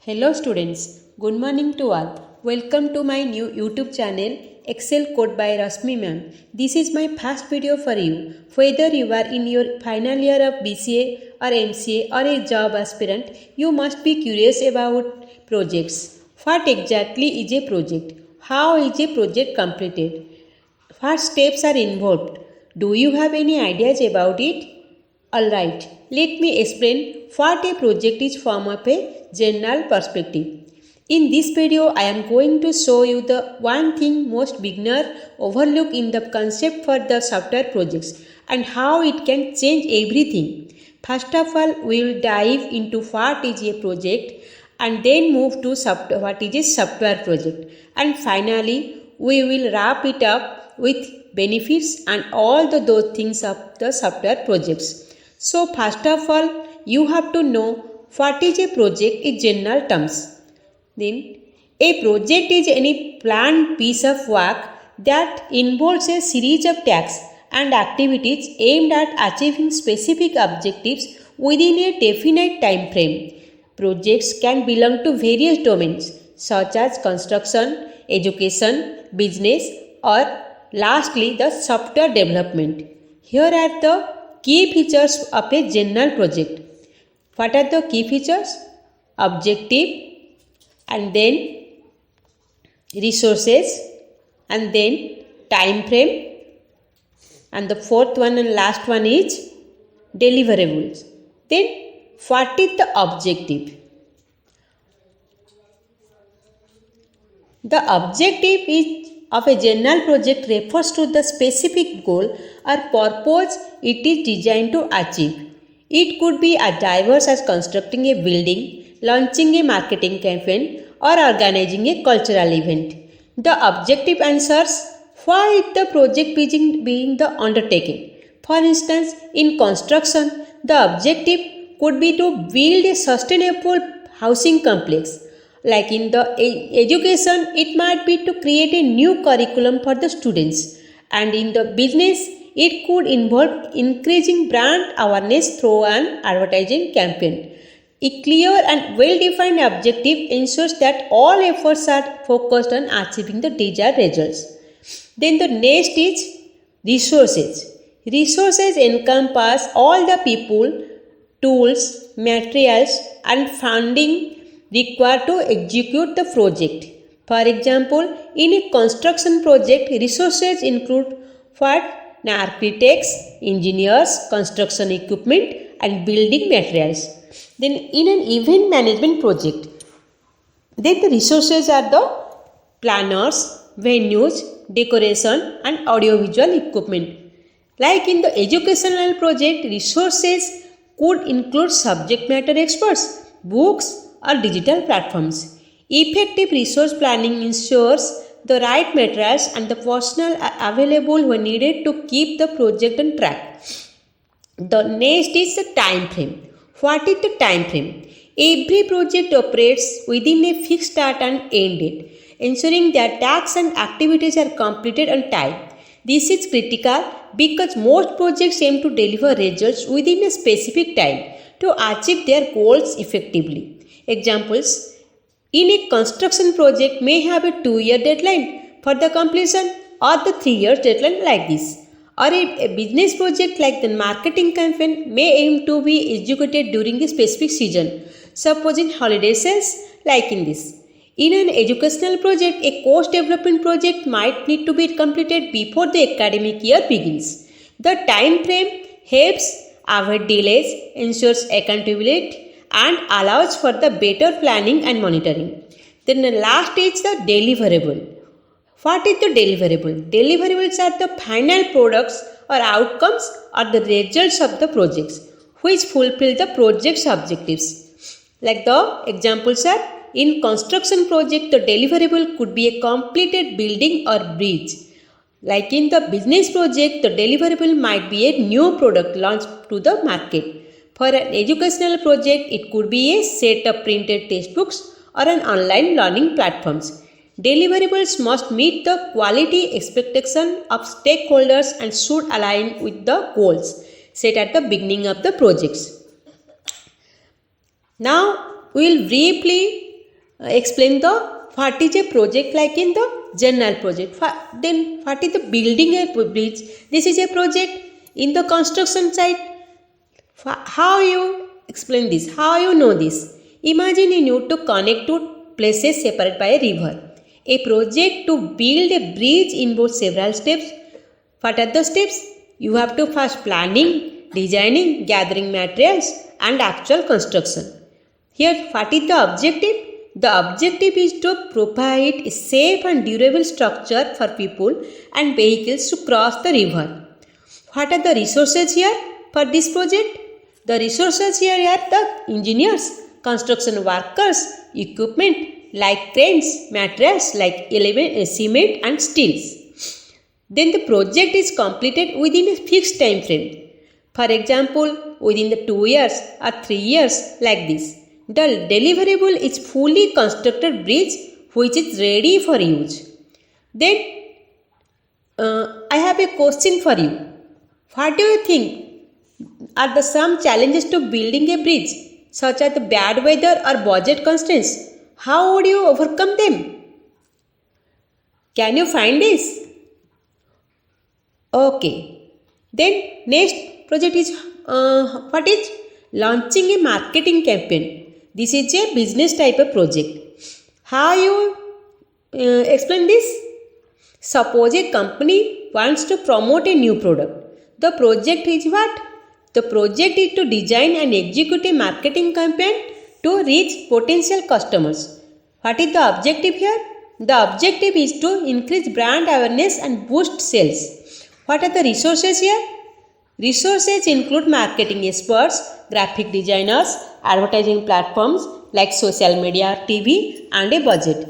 Hello students, good morning to all. Welcome to my new YouTube channel Excel Code by Rasmi ma'am. This is my first video for you. Whether you are in your final year of BCA or MCA or a job aspirant, you must be curious about projects. What exactly is a project? How is a project completed? What steps are involved? Do you have any ideas about it? Alright, let me explain what a project is from a general perspective. In this video, I am going to show you the one thing most beginner overlook in the concept for the software projects and how it can change everything. First of all, we will dive into what is a project and then move to what is a software project. And finally, we will wrap it up with benefits and all those things of the software projects. So first of all, you have to know what is a project in general terms. Then, a project is any planned piece of work that involves a series of tasks and activities aimed at achieving specific objectives within a definite time frame. Projects can belong to various domains such as construction, education, business, or lastly the software development. Here are the key features of a general project. What are the key features? Objective, and then resources, and then time frame, and the fourth one and last one is deliverables. Then what is the objective? The objective of a general project refers to the specific goal or purpose it is designed to achieve. It could be as diverse as constructing a building, launching a marketing campaign, or organizing a cultural event. The objective answers why the project is being undertaken. For instance, in construction, the objective could be to build a sustainable housing complex. Like in the education, it might be to create a new curriculum for the students. And in the business, it could involve increasing brand awareness through an advertising campaign. A clear and well-defined objective ensures that all efforts are focused on achieving the desired results. Then the next is resources. Resources encompass all the people, tools, materials, and funding required to execute the project. For example, in a construction project, resources include architects, engineers, construction equipment, and building materials. Then in an event management project, then the resources are the planners, venues, decoration, and audiovisual equipment. Like in the educational project, resources could include subject matter experts, books, or digital platforms. Effective resource planning ensures the right materials and the personnel are available when needed to keep the project on track. The next is the time frame. What is the time frame? Every project operates within a fixed start and end date, ensuring that tasks and activities are completed on time. This is critical because most projects aim to deliver results within a specific time to achieve their goals effectively. Examples: in a construction project may have a 2-year deadline for the completion or the 3-year deadline like this. Or a business project like the marketing campaign may aim to be executed during a specific season, suppose in holiday sales like in this. In an educational project, a course development project might need to be completed before the academic year begins. The time frame helps avoid delays, ensures accountability, and allows for the better planning and monitoring. Then the last is the deliverable. What is the deliverable? Deliverables are the final products or outcomes or the results of the projects which fulfill the project's objectives. Like the examples are, in construction project, the deliverable could be a completed building or bridge. Like in the business project, the deliverable might be a new product launched to the market. For an educational project, it could be a set of printed textbooks or an online learning platforms. Deliverables must meet the quality expectation of stakeholders and should align with the goals set at the beginning of the projects. Now, we will briefly explain the what is a project like in the general project. Then what is the building a bridge? This is a project in the construction site. How you explain this? How you know this? Imagine you need to connect two places separated by a river. A project to build a bridge involves several steps. What are the steps? You have to first planning, designing, gathering materials and actual construction. Here, what is the objective? The objective is to provide a safe and durable structure for people and vehicles to cross the river. What are the resources here for this project? The resources here are the engineers, construction workers, equipment like cranes, materials like cement and steels. Then the project is completed within a fixed time frame. For example, within the 2 years or 3 years like this. The deliverable is fully constructed bridge which is ready for use. Then I have a question for you. What do you think are the some challenges to building a bridge such as the bad weather or budget constraints? How would you overcome them? Can you find this? Okay. Then next project is what is launching a marketing campaign. This is a business type of project. How you explain this? Suppose a company wants to promote a new product. The project is what? The project is to design and execute a marketing campaign to reach potential customers. What is the objective here? The objective is to increase brand awareness and boost sales. What are the resources here? Resources include marketing experts, graphic designers, advertising platforms like social media, TV and a budget.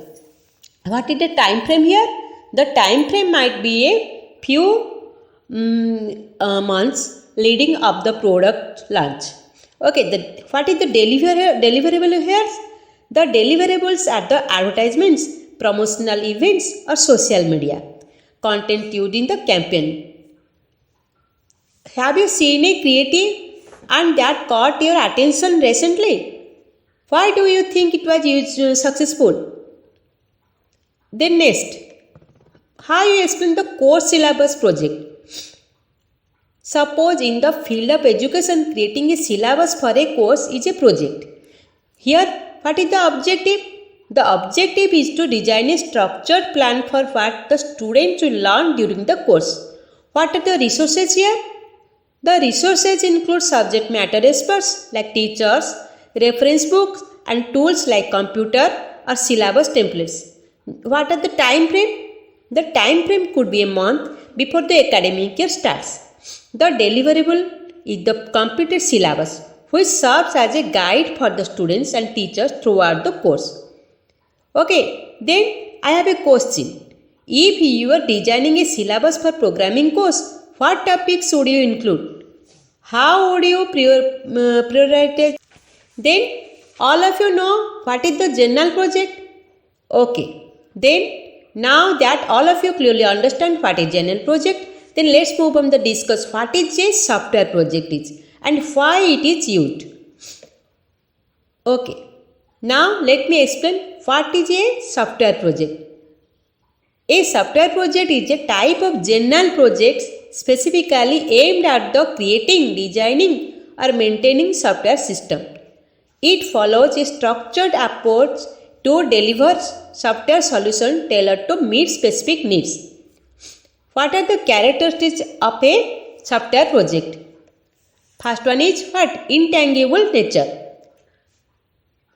What is the time frame here? The time frame might be a few months leading up the product launch. Okay, what is the deliverable here? The deliverables are the advertisements, promotional events or social media content used in the campaign. Have you seen a creative and that caught your attention recently? Why do you think it was successful? Then next, how you explain the course syllabus project? Suppose in the field of education, creating a syllabus for a course is a project. Here, what is the objective? The objective is to design a structured plan for what the students will learn during the course. What are the resources here? The resources include subject matter experts like teachers, reference books and tools like computer or syllabus templates. What are the time frame? The time frame could be a month before the academic year starts. The deliverable is the completed syllabus which serves as a guide for the students and teachers throughout the course. Okay, then I have a question. If you are designing a syllabus for programming course, what topics would you include? How would you prioritize? Then all of you know what is the general project? Okay, then now that all of you clearly understand what is general project, then let's move on to discuss what is a software project is and why it is used. Okay, now let me explain what is a software project. A software project is a type of general projects specifically aimed at the creating, designing or maintaining software system. It follows a structured approach to deliver software solution tailored to meet specific needs. What are the characteristics of a software project? First one is what? Intangible nature.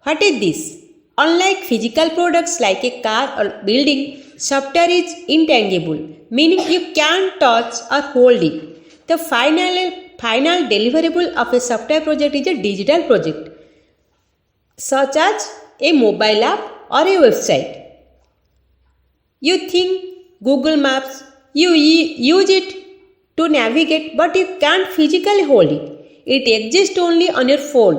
What is this? Unlike physical products like a car or building, software is intangible, meaning you can't touch or hold it. The final deliverable of a software project is a digital project, such as a mobile app or a website. You think Google Maps, you use it to navigate, but you can't physically hold it. It exists only on your phone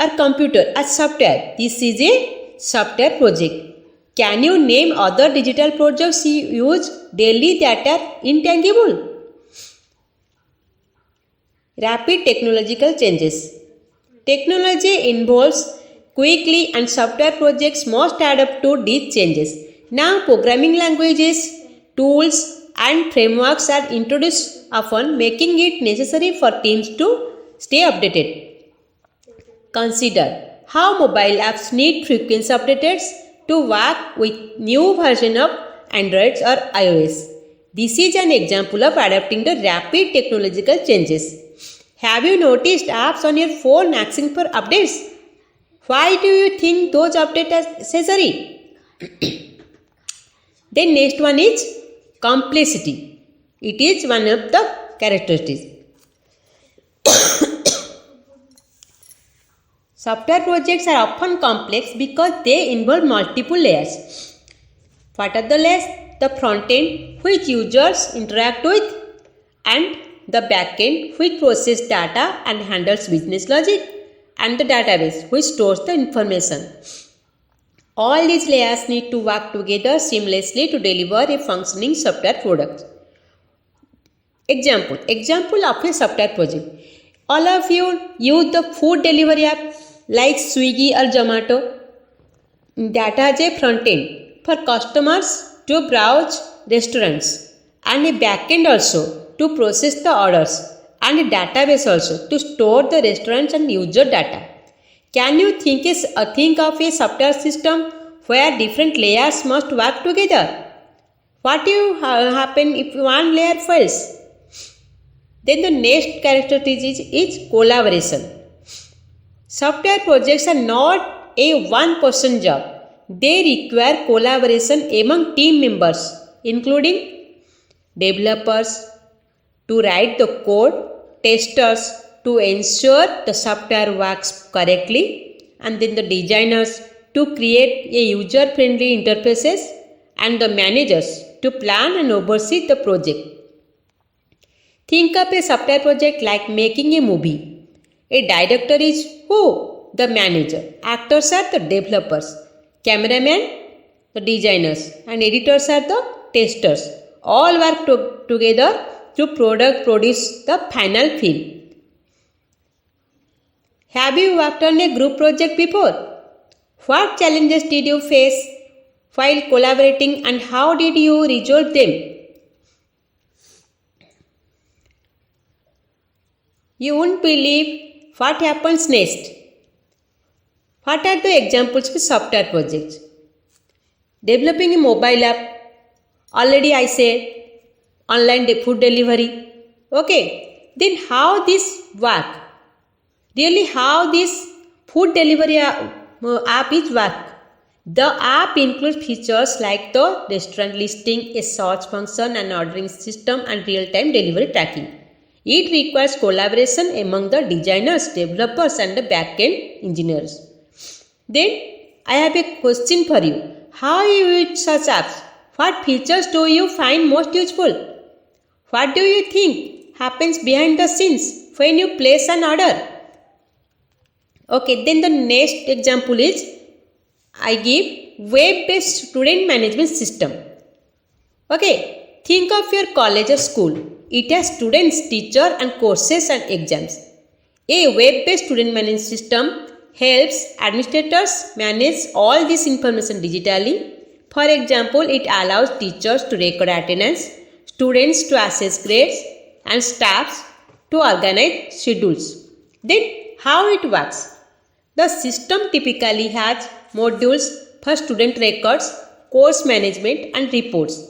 or computer as software. This is a software project. Can you name other digital projects you use daily that are intangible? Rapid technological changes. Technology involves quickly and software projects must adapt to these changes. Now programming languages, tools and frameworks are introduced often, making it necessary for teams to stay updated. Consider how mobile apps need frequent updates to work with new version of Android or iOS. This is an example of adapting to rapid technological changes. Have you noticed apps on your phone asking for updates? Why do you think those updates are necessary? Then next one is complexity. It is one of the characteristics. Software projects are often complex because they involve multiple layers. What are the layers? The front end, which users interact with, and the back end, which processes data and handles business logic, and the database, which stores the information. All these layers need to work together seamlessly to deliver a functioning software product. Example of a software project. All of you use the food delivery app like Swiggy or Zomato. That has a front end for customers to browse restaurants, and a back end also to process the orders, and a database also to store the restaurants and user data. Can you think of a software system where different layers must work together? What will happen if one layer fails? Then the next characteristic is collaboration. Software projects are not a one-person job. They require collaboration among team members, including developers to write the code, testers to ensure the software works correctly, and then the designers to create a user-friendly interfaces, and the managers to plan and oversee the project. Think of a software project like making a movie. A director is who? The manager. Actors are the developers. Cameramen, the designers, and editors are the testers. All work together to produce the final film. Have you worked on a group project before? What challenges did you face while collaborating, and how did you resolve them? You won't believe what happens next. What are the examples of software projects? Developing a mobile app. Already I said online food delivery. Okay. Then how this work? Really how this food delivery app is work? The app includes features like the restaurant listing, a search function, an ordering system, and real-time delivery tracking. It requires collaboration among the designers, developers, and the back-end engineers. Then I have a question for you. How you use such apps? What features do you find most useful? What do you think happens behind the scenes when you place an order? Okay, then the next example is I give web-based student management system. Okay, think of your college or school. It has students, teachers, and courses and exams. A web-based student management system helps administrators manage all this information digitally. For example, it allows teachers to record attendance, students to assess grades, and staffs to organize schedules. Then, how it works? The system typically has modules for student records, course management, and reports.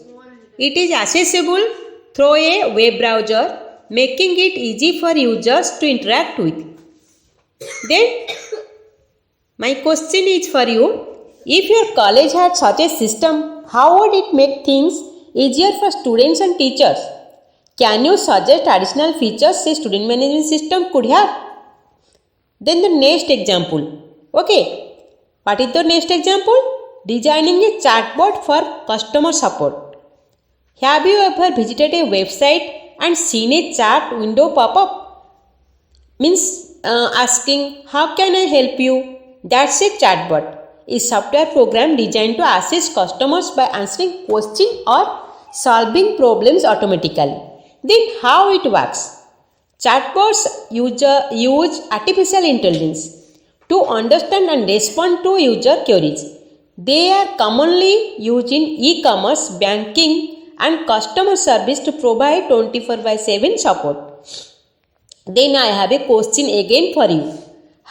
It is accessible through a web browser, making it easy for users to interact with. Then, my question is for you. If your college had such a system, how would it make things easier for students and teachers? Can you suggest additional features a student management system could have? Then the next example. Okay, what is the next example? Designing a chatbot for customer support. Have you ever visited a website and seen a chat window pop up? Means asking, how can I help you? That's a chatbot. A software program designed to assist customers by answering questions or solving problems automatically. Then how it works? Chatbots use artificial intelligence, to understand and respond to user queries. They are commonly used in e-commerce, banking, and customer service to provide 24/7 support. Then I have a question again for you.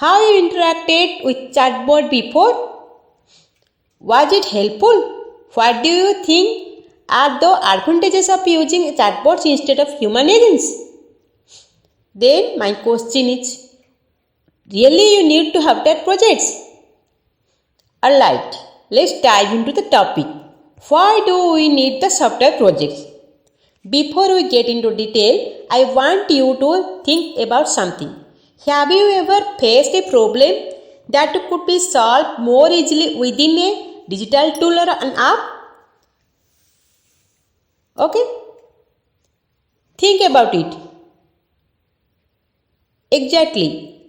How you interacted with chatbot before? Was it helpful? What do you think are the advantages of using chatbots instead of human agents? Then my question is, really you need to have that projects? Alright, let's dive into the topic. Why do we need the software projects? Before we get into detail, I want you to think about something. Have you ever faced a problem that could be solved more easily within a digital tool or an app? Okay? Think about it. Exactly.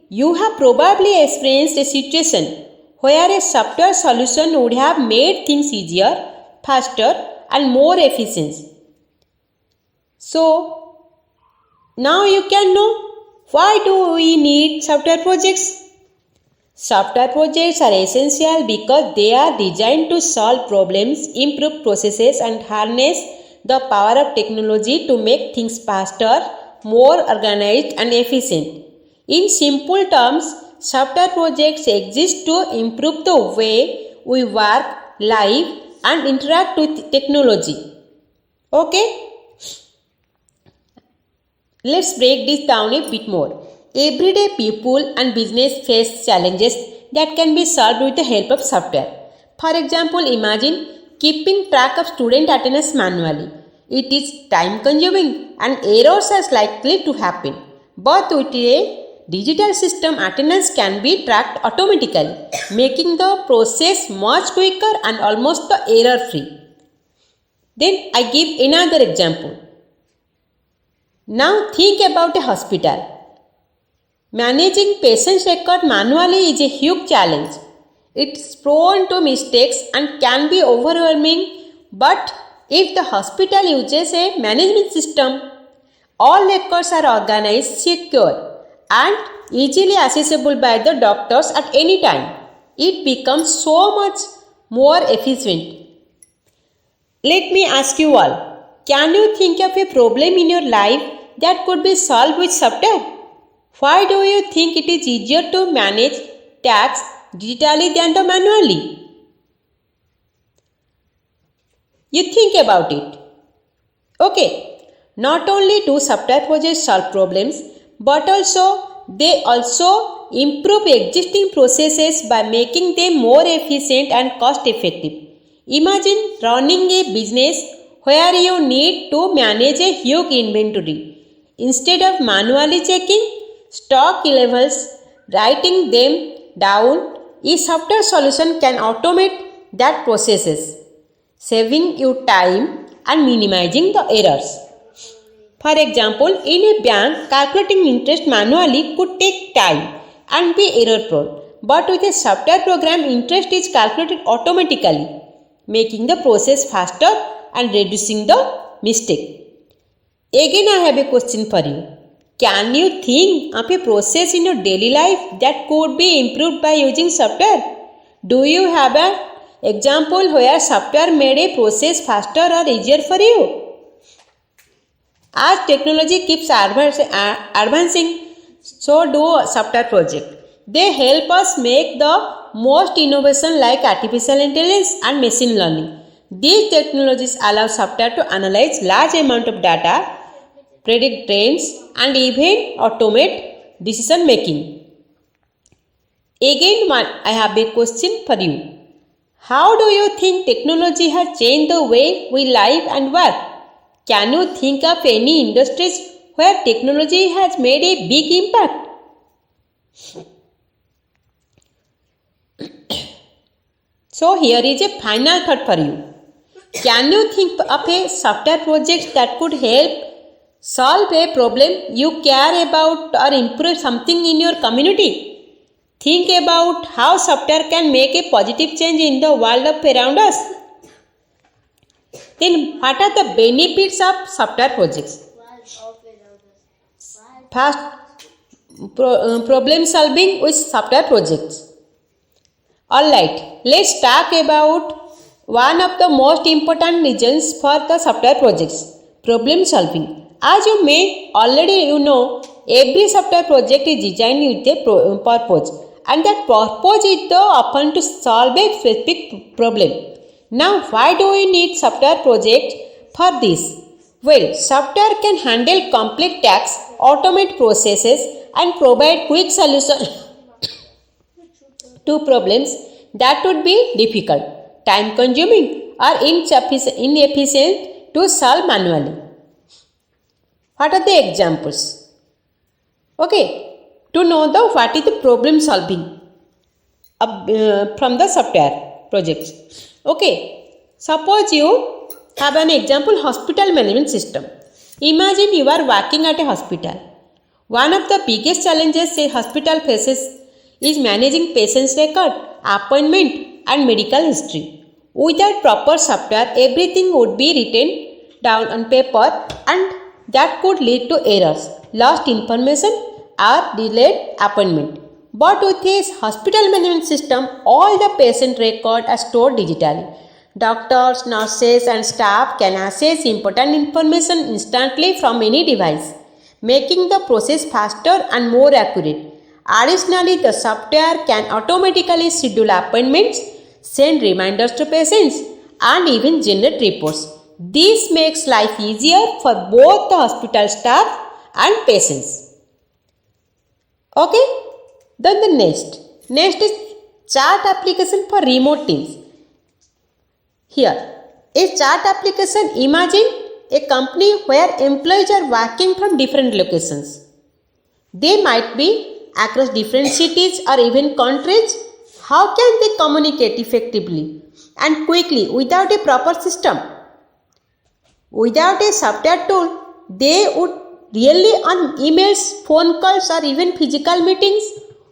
You have probably experienced a situation where a software solution would have made things easier, faster, and more efficient. So, now you can know why do we need software projects. Software projects are essential because they are designed to solve problems, improve processes, and harness the power of technology to make things faster, more organized, and efficient. In simple terms, software projects exist to improve the way we work, live, and interact with technology. Okay? Let's break this down a bit more. Everyday people and business face challenges that can be solved with the help of software. For example, imagine keeping track of student attendance manually. It is time consuming and errors are likely to happen. But with a digital system, attendance can be tracked automatically, making the process much quicker and almost error free. Then I give another example. Now think about a hospital. Managing patients' record manually is a huge challenge. It's prone to mistakes and can be overwhelming, but if the hospital uses a management system, all records are organized, secure, and easily accessible by the doctors at any time. It becomes so much more efficient. Let me ask you all. Can you think of a problem in your life that could be solved with software? Why do you think it is easier to manage tasks digitally than manually? You think about it. Okay, not only do software projects solve problems, but they also improve existing processes by making them more efficient and cost effective. Imagine running a business where you need to manage a huge inventory. Instead of manually checking stock levels, writing them down, a software solution can automate that processes, saving you time and minimizing the errors. For example, in a bank, calculating interest manually could take time and be error prone. But with a software program, interest is calculated automatically, making the process faster and reducing the mistake. Again, I have a question for you. Can you think of a process in your daily life that could be improved by using software? Do you have an example where software made a process faster or easier for you? As technology keeps advancing, so do software projects. They help us make the most innovation like artificial intelligence and machine learning. These technologies allow software to analyze large amount of data, predict trends, and even automate decision making. Again, I have a question for you. How do you think technology has changed the way we live and work? Can you think of any industries where technology has made a big impact? So here is a final thought for you. Can you think of a software project that could help solve a problem you care about or improve something in your community? Think about how software can make a positive change in the world around us. Then what are the benefits of software projects? First, problem solving with software projects. Alright, let's talk about one of the most important reasons for the software projects, problem solving. As you may already know, every software project is designed with a purpose, and that purpose is often to solve a specific problem. Now, why do we need software projects for this? Well, software can handle complex tasks, automate processes, and provide quick solutions to problems that would be difficult, time consuming, or inefficient to solve manually. What are the examples? Okay, to know what is the problem solving from the software projects. Okay, suppose you have an example hospital management system. Imagine you are working at a hospital. One of the biggest challenges a hospital faces is managing patients' record, appointment, and medical history. Without proper software, everything would be written down on paper, and that could lead to errors, lost information, or delayed appointment. But with a hospital management system, all the patient records are stored digitally. Doctors, nurses, and staff can access important information instantly from any device, making the process faster and more accurate. Additionally, the software can automatically schedule appointments, send reminders to patients, and even generate reports. This makes life easier for both the hospital staff and patients. Okay, then the next is chart application for remote teams. Here, a chart application, imagine a company where employees are working from different locations. They might be across different cities or even countries. How can they communicate effectively and quickly without a proper system? Without a software tool, they would rely on emails, phone calls, or even physical meetings,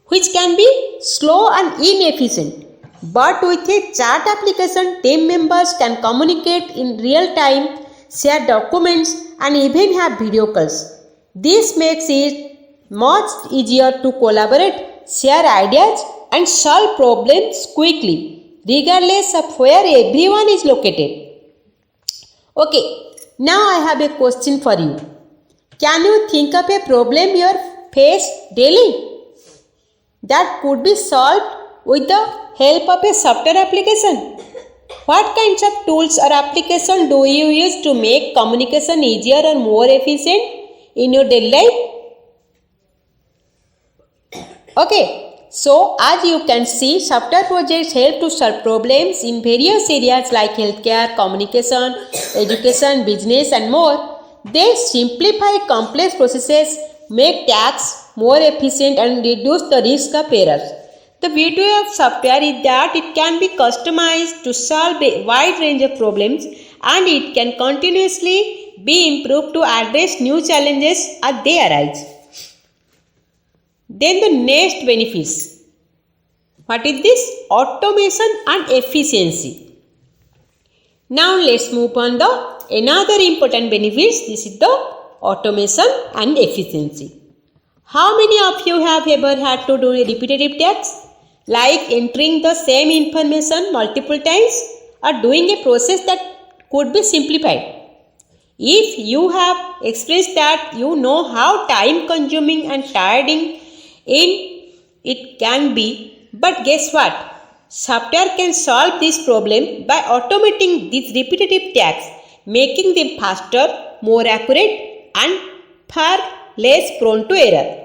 which can be slow and inefficient. But with a chat application, team members can communicate in real time, share documents, and even have video calls. This makes it much easier to collaborate, share ideas, and solve problems quickly, regardless of where everyone is located. Okay, now I have a question for you. Can you think of a problem you face daily that could be solved with the help of a software application? What kinds of tools or applications do you use to make communication easier or more efficient in your daily life? Okay, so as you can see, software projects help to solve problems in various areas like healthcare, communication, education, business, and more. They simplify complex processes, make tasks more efficient, and reduce the risk of errors. The beauty of software is that it can be customized to solve a wide range of problems, and it can continuously be improved to address new challenges as they arise. Then the next benefits. What is this? Automation and efficiency. Now let's move on the another important benefits. This is the automation and efficiency. How many of you have ever had to do repetitive tasks like entering the same information multiple times or doing a process that could be simplified? If you have experienced that, you know how time consuming and tiring it can be. But guess what? Software can solve this problem by automating these repetitive tasks, making them faster, more accurate, and far less prone to error.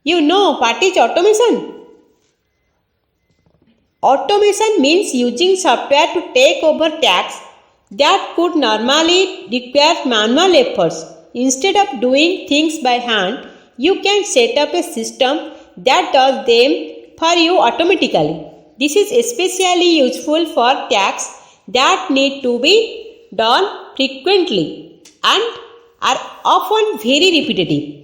You know what is automation? Automation means using software to take over tasks that could normally require manual efforts. Instead of doing things by hand, you can set up a system that does them for you automatically. This is especially useful for tasks that need to be done frequently and are often very repetitive.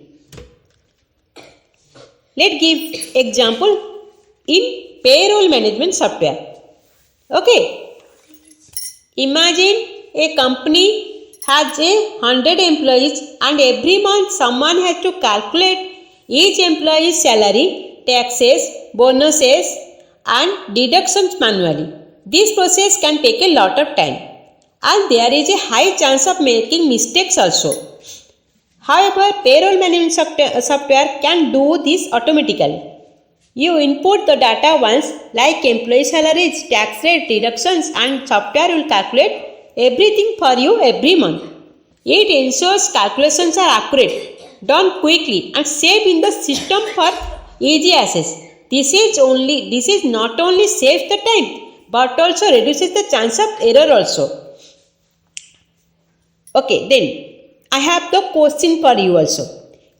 Let's give example in payroll management software. Okay, imagine a company has 100 employees, and every month someone has to calculate each employee's salary, taxes, bonuses, and deductions manually. This process can take a lot of time, and there is a high chance of making mistakes also. However, payroll management software can do this automatically. You input the data once, like employee salaries, tax rate, deductions, and software will calculate everything for you every month. It ensures calculations are accurate, done quickly, and saved in the system for easy access. This is not only saves the time, but also reduces the chance of error also. Okay, then I have the question for you also.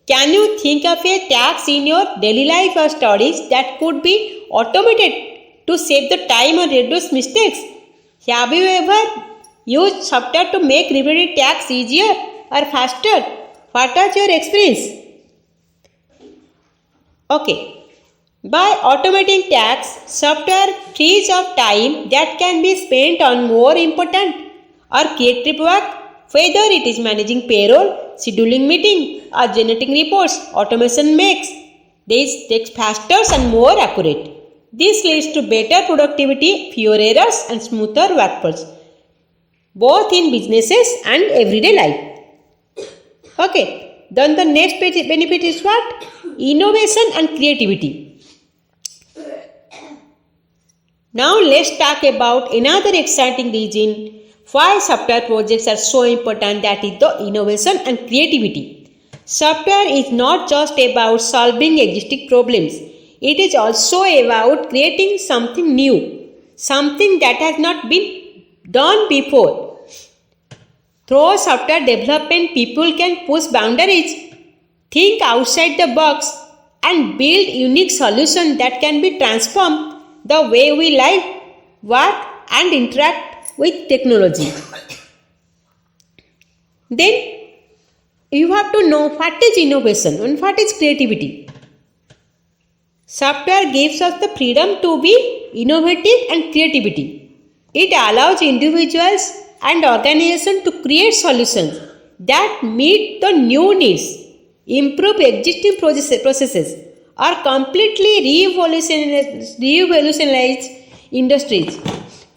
Can you think of a task in your daily life or studies that could be automated to save the time or reduce mistakes? Have you ever used software to make repetitive tasks easier or faster? What was your experience? Okay. By automating tasks, software frees up time that can be spent on more important or creative work, whether it is managing payroll, scheduling meetings, or generating reports. Automation makes these tasks faster and more accurate. This leads to better productivity, fewer errors, and smoother workflows, both in businesses and everyday life. Okay, then the next benefit is what? Innovation and creativity. Now let's talk about another exciting reason why software projects are so important, that is the innovation and creativity. Software is not just about solving existing problems. It is also about creating something new, something that has not been done before. Through software development, people can push boundaries, think outside the box, and build unique solutions that can be transformed the way we live, work, and interact with technology. Then you have to know what is innovation and what is creativity. Software gives us the freedom to be innovative and creativity. It allows individuals and organizations to create solutions that meet the new needs, improve existing processes, or completely revolutionize industries,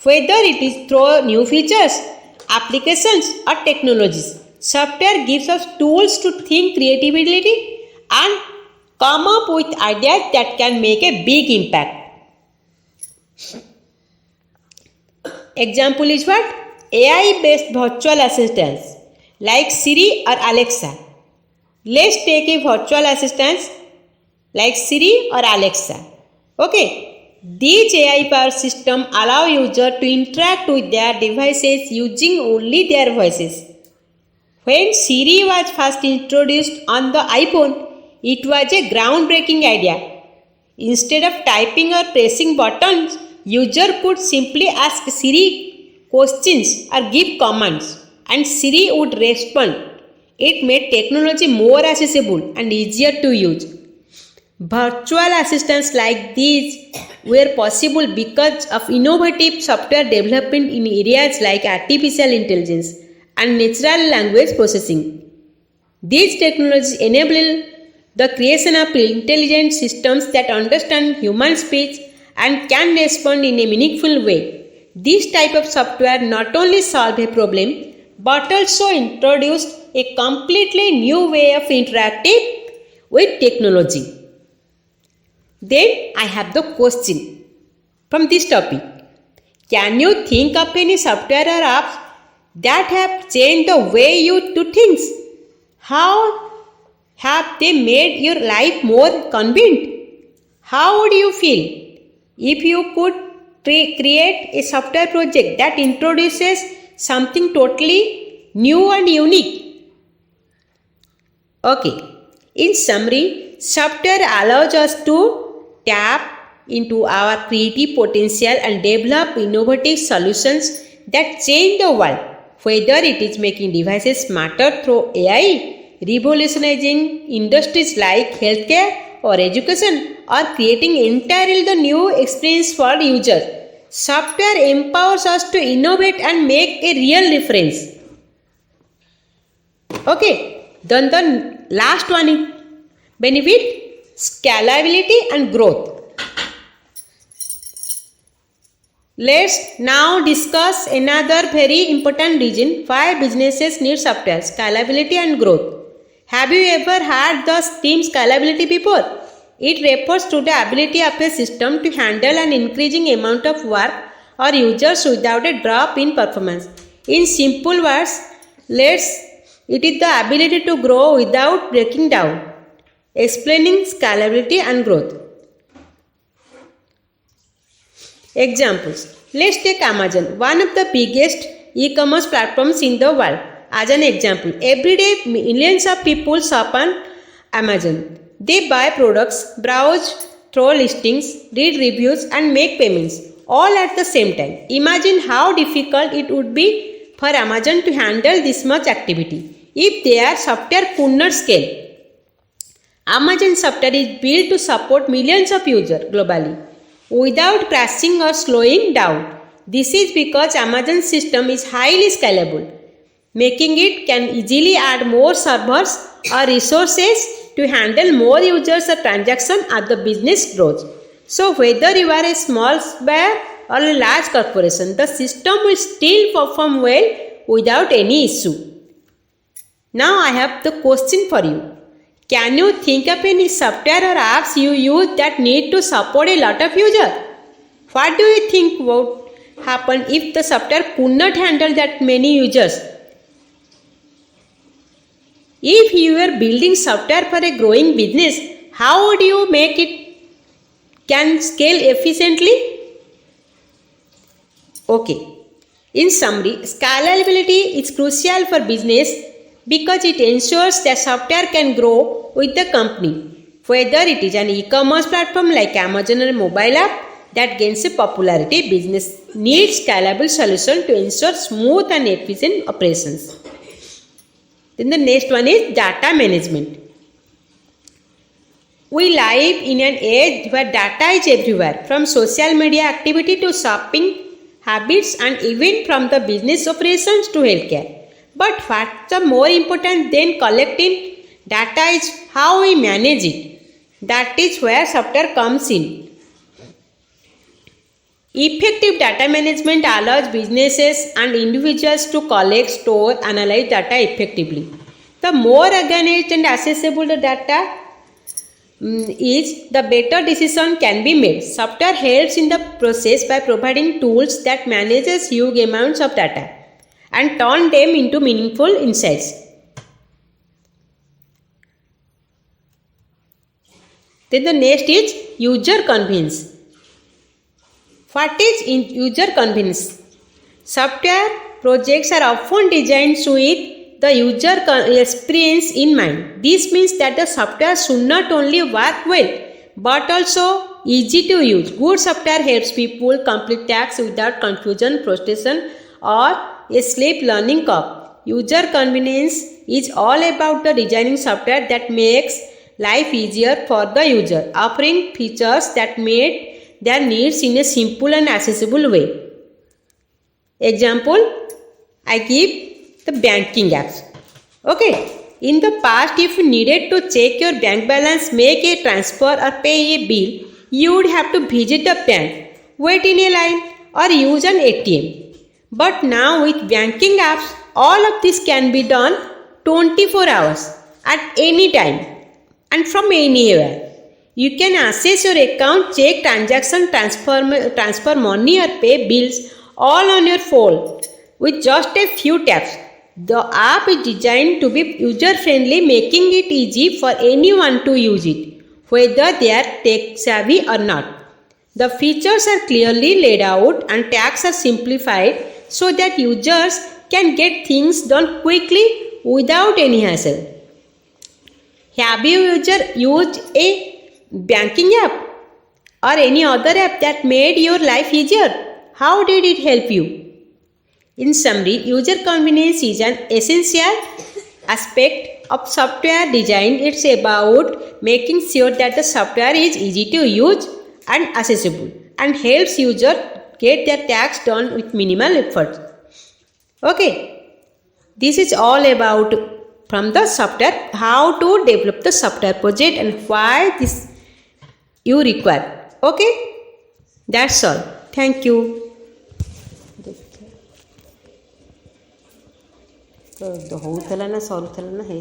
whether it is through new features, applications, or technologies. Software gives us tools to think creatively and come up with ideas that can make a big impact. Example is what? AI-based virtual assistants like Siri or Alexa. Let's take a virtual assistant like Siri or Alexa. Okay, these AI-powered systems allow users to interact with their devices using only their voices. When Siri was first introduced on the iPhone, it was a groundbreaking idea. Instead of typing or pressing buttons, user could simply ask Siri questions or give commands, and Siri would respond. It made technology more accessible and easier to use. Virtual assistants like these were possible because of innovative software development in areas like artificial intelligence and natural language processing. These technologies enable the creation of intelligent systems that understand human speech and can respond in a meaningful way. This type of software not only solved a problem but also introduced a completely new way of interacting with technology. Then I have the question from this topic. Can you think of any software or apps that have changed the way you do things? How have they made your life more convenient? How would you feel if you could create a software project that introduces something totally new and unique? Okay, in summary, software allows us to tap into our creative potential and develop innovative solutions that change the world, whether it is making devices smarter through AI, revolutionizing industries like healthcare or education, or creating entirely the new experience for users. Software empowers us to innovate and make a real difference. Okay, then the last one Benefit, scalability and growth. Let's now discuss another very important reason why businesses need software, scalability and growth. Have you ever heard the term scalability before? It refers to the ability of a system to handle an increasing amount of work or users without a drop in performance. In simple words, it is the ability to grow without breaking down. Explaining scalability and growth. Examples. Let's take Amazon, one of the biggest e-commerce platforms in the world. As an example, every day millions of people shop on Amazon. They buy products, browse through listings, read reviews and make payments all at the same time. Imagine how difficult it would be for Amazon to handle this much activity if their software could not scale. Amazon software is built to support millions of users globally without crashing or slowing down. This is because Amazon's system is highly scalable, making it can easily add more servers or resources to handle more users or transactions as the business grows. So whether you are a small buyer or a large corporation, the system will still perform well without any issue. Now I have the question for you. Can you think of any software or apps you use that need to support a lot of users? What do you think would happen if the software could not handle that many users? If you were building software for a growing business, how would you make it can scale efficiently? Okay. In summary, scalability is crucial for business because it ensures that software can grow with the company. Whether it is an e-commerce platform like Amazon or a mobile app that gains a popularity, business needs scalable solutions to ensure smooth and efficient operations. Then the next one is data management. We live in an age where data is everywhere, from social media activity to shopping habits and even from the business operations to healthcare. But what's more important than collecting data is how we manage it. That is where software comes in. Effective data management allows businesses and individuals to collect, store, analyze data effectively. The more organized and accessible the data is, the better decision can be made. Software helps in the process by providing tools that manages huge amounts of data and turn them into meaningful insights. Then the next is user convenience. What is user convenience? Software projects are often designed with the user experience in mind. This means that the software should not only work well but also easy to use. Good software helps people complete tasks without confusion, frustration or a slow learning curve. User convenience is all about the designing software that makes life easier for the user, offering features that meet their needs in a simple and accessible way. Example, I give the banking apps. Okay, in the past, if you needed to check your bank balance, make a transfer or pay a bill, you would have to visit the bank, wait in a line or use an ATM. But now with banking apps, all of this can be done 24 hours at any time and from anywhere. You can access your account, check transaction, transfer money or pay bills all on your phone with just a few taps. The app is designed to be user-friendly, making it easy for anyone to use it, whether they are tech-savvy or not. The features are clearly laid out and tasks are simplified so that users can get things done quickly without any hassle. Have you used a banking app or any other app that made your life easier? How did it help you? In summary, user convenience is an essential aspect of software design. It's about making sure that the software is easy to use and accessible and helps users get their tasks done with minimal effort. Okay, this is all about from the software, how to develop the software project and why this you require. Okay, that's all. Thank you. तो होता ना solve थला ना है